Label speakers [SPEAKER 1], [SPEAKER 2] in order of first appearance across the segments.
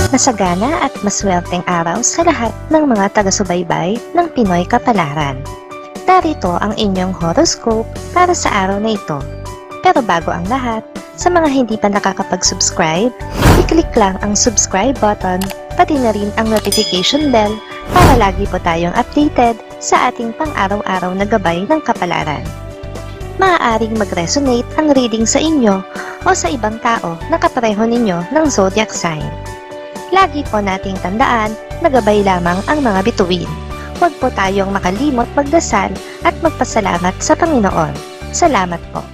[SPEAKER 1] Masagana at maswerteng araw sa lahat ng mga taga-subaybay ng Pinoy Kapalaran. Narito ang inyong horoscope para sa araw na ito. Pero bago ang lahat, sa mga hindi pa nakakapag-subscribe, i-click lang ang subscribe button, pati na rin ang notification bell para lagi po tayong updated sa ating pang-araw-araw na gabay ng kapalaran. Maaaring mag-resonate ang reading sa inyo o sa ibang tao na kapareho ninyo ng zodiac sign. Lagi po nating tandaan na gabay lamang ang mga bituin. Huwag po tayong makalimot magdasal at magpasalamat sa Panginoon. Salamat po.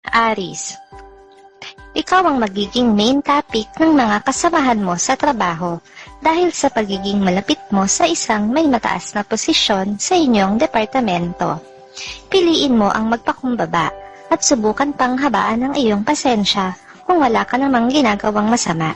[SPEAKER 1] Aries, ikaw ang magiging main topic ng mga kasamahan mo sa trabaho dahil sa pagiging malapit mo sa isang may mataas na posisyon sa inyong departamento. Piliin mo ang magpakumbaba at subukan pang habaan ang iyong pasensya kung wala ka namang ginagawang masama.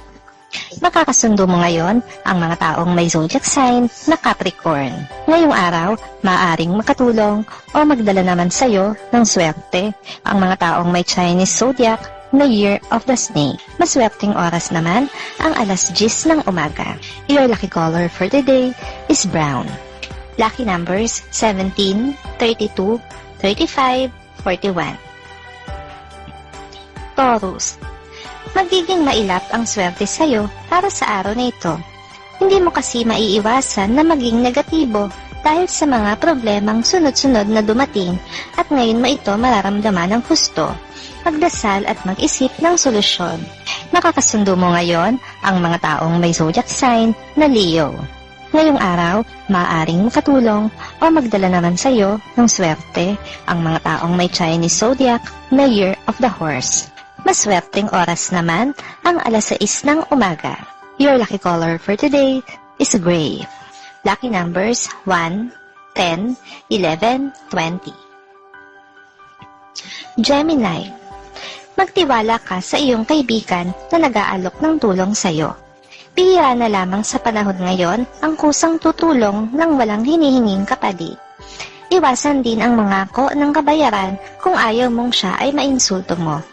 [SPEAKER 1] Makakasundo mo ngayon ang mga taong may zodiac sign na Capricorn. Ngayong araw, maaaring makatulong o magdala naman sa iyo ng swerte ang mga taong may Chinese zodiac na Year of the Snake. Maswerteng oras naman ang alas 10 ng umaga. Your lucky color for today is brown. Lucky numbers 17, 32, 35, 41. Taurus, magiging mailap ang swerte sa'yo para sa araw na ito. Hindi mo kasi maiiwasan na maging negatibo dahil sa mga problemang sunod-sunod na dumating at ngayon mo ito mararamdaman ng husto. Magdasal at mag-isip ng solusyon. Makakasundo mo ngayon ang mga taong may zodiac sign na Leo. Ngayong araw, maaaring makatulong o magdala naman sa iyo ng swerte ang mga taong may Chinese zodiac na Year of the Horse. Maswerteng oras naman ang alas 6 ng umaga. Your lucky color for today is gray. Lucky numbers 1, 10, 11, 20. Gemini, magtiwala ka sa iyong kaibigan na nag-aalok ng tulong sa iyo. Bihira na lamang sa panahon ngayon ang kusang tutulong nang walang hinihinging kapalit. Iwasan din ang mangako ng kabayaran kung ayaw mong siya ay mainsulto mo.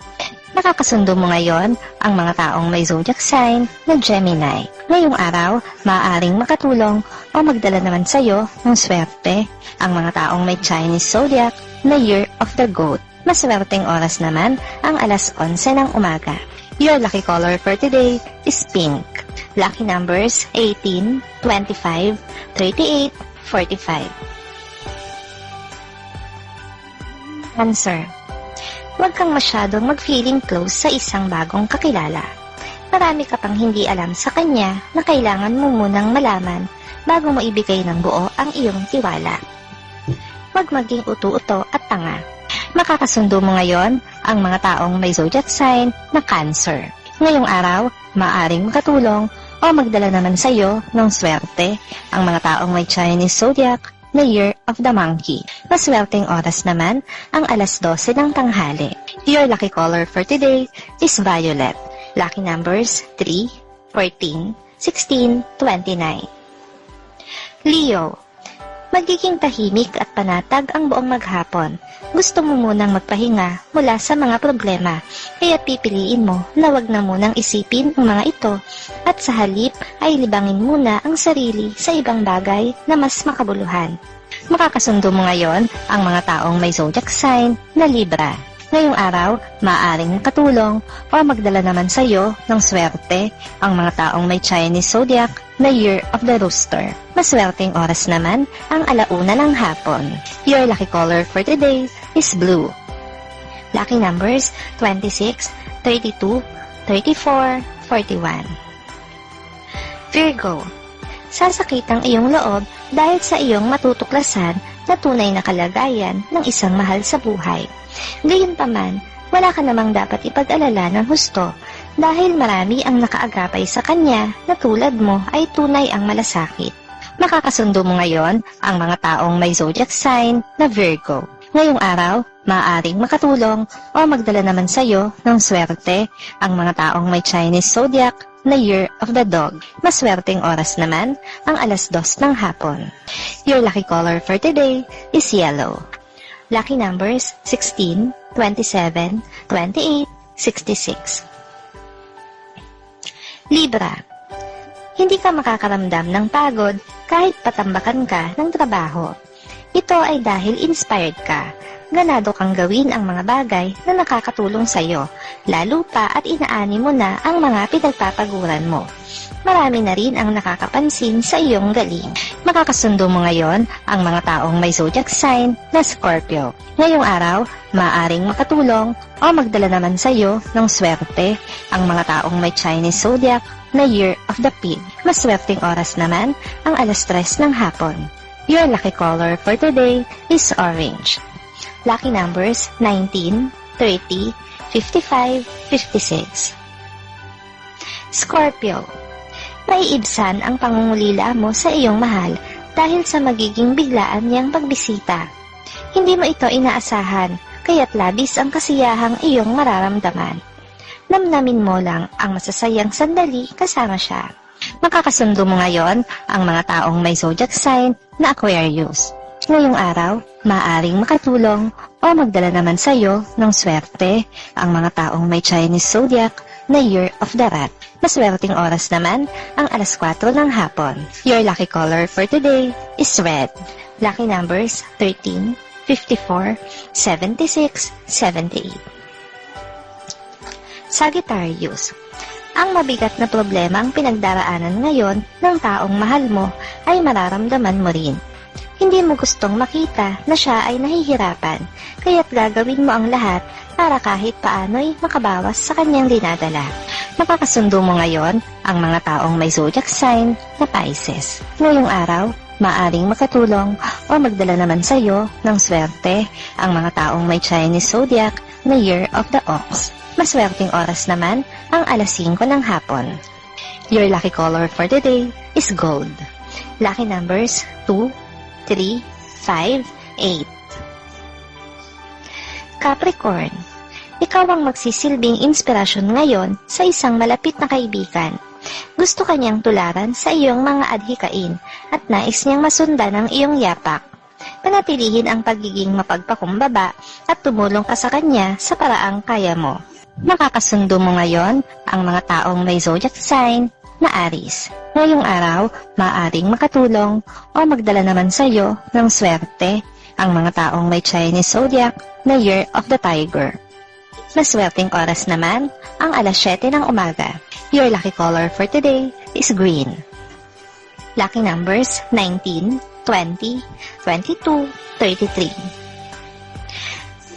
[SPEAKER 1] Nakakasundo mo ngayon ang mga taong may zodiac sign na Gemini. Ngayong araw, maaaring makatulong o magdala naman sa iyo ng swerte ang mga taong may Chinese zodiac na Year of the Goat. Maswerteng oras naman ang alas 11 ng umaga. Your lucky color for today is pink. Lucky numbers 18, 25, 38, 45. Cancer, huwag kang masyadong mag-feeling close sa isang bagong kakilala. Marami ka pang hindi alam sa kanya na kailangan mo munang malaman bago mo ibigay ng buo ang iyong tiwala. Huwag maging uto-uto at tanga. Makakasundo mo ngayon ang mga taong may zodiac sign na Cancer. Ngayong araw, maaaring makatulong o magdala naman sa iyo ng swerte ang mga taong may Chinese zodiac na Year of the Monkey. Maswerteng oras naman ang alas 12 ng tanghali. Your lucky color for today is violet. Lucky numbers 3, 14, 16, 29. Leo, magiging tahimik at panatag ang buong maghapon. Gusto mo munang magpahinga mula sa mga problema, kaya pipiliin mo na wag na munang isipin ang mga ito at sa halip ay libangin muna ang sarili sa ibang bagay na mas makabuluhan. Makakasundo mo ngayon ang mga taong may zodiac sign na Libra. Ngayong araw, maaaring makatulong o magdala naman sa iyo ng swerte ang mga taong may Chinese zodiac na Year of the Rooster. Maswerteng oras naman ang alauna ng hapon. Your lucky color for today is blue. Lucky numbers 26, 32, 34, 41. Virgo, sasakit ang iyong loob dahil sa iyong matutuklasan na tunay na kalagayan ng isang mahal sa buhay. Gayunpaman, wala ka namang dapat ipag-alala ng husto dahil marami ang nakaagapay sa kanya na tulad mo ay tunay ang malasakit. Makakasundo mo ngayon ang mga taong may zodiac sign na Virgo. Ngayong araw, maaaring makatulong o magdala naman sa iyo ng swerte ang mga taong may Chinese zodiac na Year of the Dog. Maswerteng oras naman ang alas 2 ng hapon. Your lucky color for today is yellow. Lucky numbers 16, 27, 28, 66. Libra. Hindi ka makakaramdam ng pagod kahit patambakan ka ng trabaho. Ito ay dahil inspired ka. Ganado kang gawin ang mga bagay na nakakatulong sa iyo, lalo pa at inaani mo na ang mga pinagpapaguran mo. Marami na rin ang nakakapansin sa iyong galing. Makakasundo mo ngayon ang mga taong may zodiac sign na Scorpio. Ngayong araw, maaaring makatulong o magdala naman sa iyo ng swerte ang mga taong may Chinese zodiac na Year of the Pig. Maswerteng oras naman ang 3:00 ng hapon. Your lucky color for today is orange. Lucky numbers 19, 30, 55, 56. Scorpio. Maiibsan ang pangungulila mo sa iyong mahal dahil sa magiging biglaan niyang pagbisita. Hindi mo ito inaasahan, kaya't labis ang kasiyahang iyong mararamdaman. Namnamin mo lang ang masasayang sandali kasama siya. Makakasundo mo ngayon ang mga taong may zodiac sign na Aquarius. Ngayong araw, maaaring makatulong o magdala naman sa iyo ng swerte ang mga taong may Chinese zodiac na Year of the Rat. Maswerteng oras naman ang 4:00 ng hapon. Your lucky color for today is red. Lucky numbers 13, 54, 76, 78. Sagittarius. Ang mabigat na problema ang pinagdaraanan ngayon ng taong mahal mo ay mararamdaman mo rin. Hindi mo gustong makita na siya ay nahihirapan, kaya't gagawin mo ang lahat para kahit paano'y makabawas sa kanyang dinadala. Makakasundo mo ngayon ang mga taong may zodiac sign na Pisces. Ngayong araw, maaring makatulong o magdala naman sa iyo ng swerte ang mga taong may Chinese zodiac na Year of the Ox. Maswerteng oras naman ang 5:00 ng hapon. Your lucky color for today is gold. Lucky numbers 2, 3, 5, 8. Capricorn. Ikaw ang magsisilbing inspirasyon ngayon sa isang malapit na kaibigan. Gusto kanyang tularan sa iyong mga adhikain at nais niyang masundan ang iyong yapak. Panatilihin ang pagiging mapagpakumbaba at tumulong ka sa kanya sa paraang kaya mo. Makakasundo mo ngayon ang mga taong may zodiac sign na Aries. Ngayong araw, maaaring makatulong o magdala naman sa iyo ng swerte ang mga taong may Chinese zodiac na Year of the Tiger. Maswerteng oras naman ang 7:00 ng umaga. Your lucky color for today is green. Lucky numbers 19, 20, 22, 33.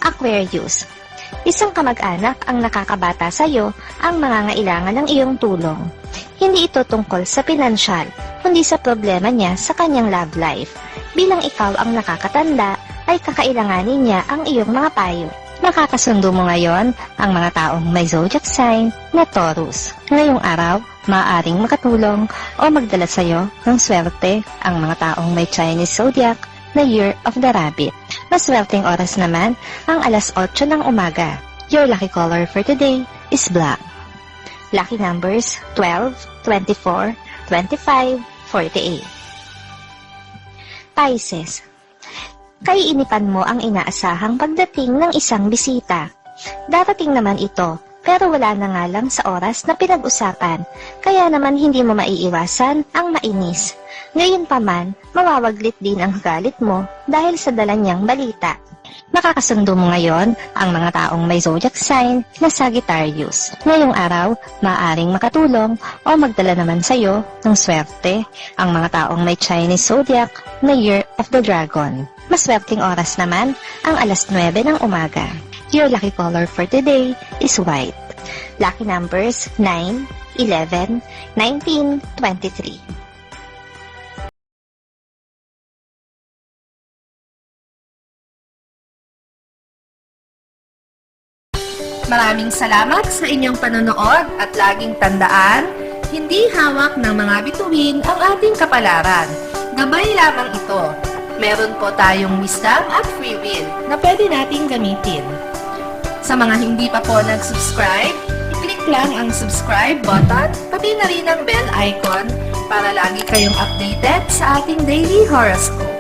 [SPEAKER 1] Aquarius. Isang kamag-anak ang nakakabata sa iyo ang mangangailangan ng iyong tulong. Hindi ito tungkol sa pinansyal, kundi sa problema niya sa kanyang love life. Bilang ikaw ang nakakatanda, ay kakailanganin niya ang iyong mga payo. Makakasundo mo ngayon ang mga taong may zodiac sign na Taurus. Ngayong araw, maaaring makatulong o magdala sa iyo ng swerte ang mga taong may Chinese zodiac na Year of the Rabbit. Maswerteng oras naman ang 8:00 ng umaga. Your lucky color for today is black. Lucky numbers 12, 24, 25, 48. Pisces. Kaiinipan mo ang inaasahang pagdating ng isang bisita. Darating naman ito, pero wala na nga lang sa oras na pinag-usapan, kaya naman hindi mo maiiwasan ang mainis. Gayunpaman, mawawaglit din ang galit mo dahil sa dala niyang balita. Makakasundo mo ngayon ang mga taong may zodiac sign na Sagittarius. Ngayong araw, maaaring makatulong o magdala naman sa iyo ng swerte ang mga taong may Chinese zodiac na Year of the Dragon. Maswerteng oras naman ang 9:00 ng umaga. Your lucky color for today is white. Lucky numbers 9, 11, 19, 23.
[SPEAKER 2] Maraming salamat sa inyong panonood at laging tandaan, hindi hawak ng mga bituin ang ating kapalaran. Gabay lamang ito. Meron po tayong wisdom at free will na pwede nating gamitin. Sa mga hindi pa po nag-subscribe, i-click lang ang subscribe button, pati na rin ang bell icon para lagi kayong updated sa ating daily horoscope.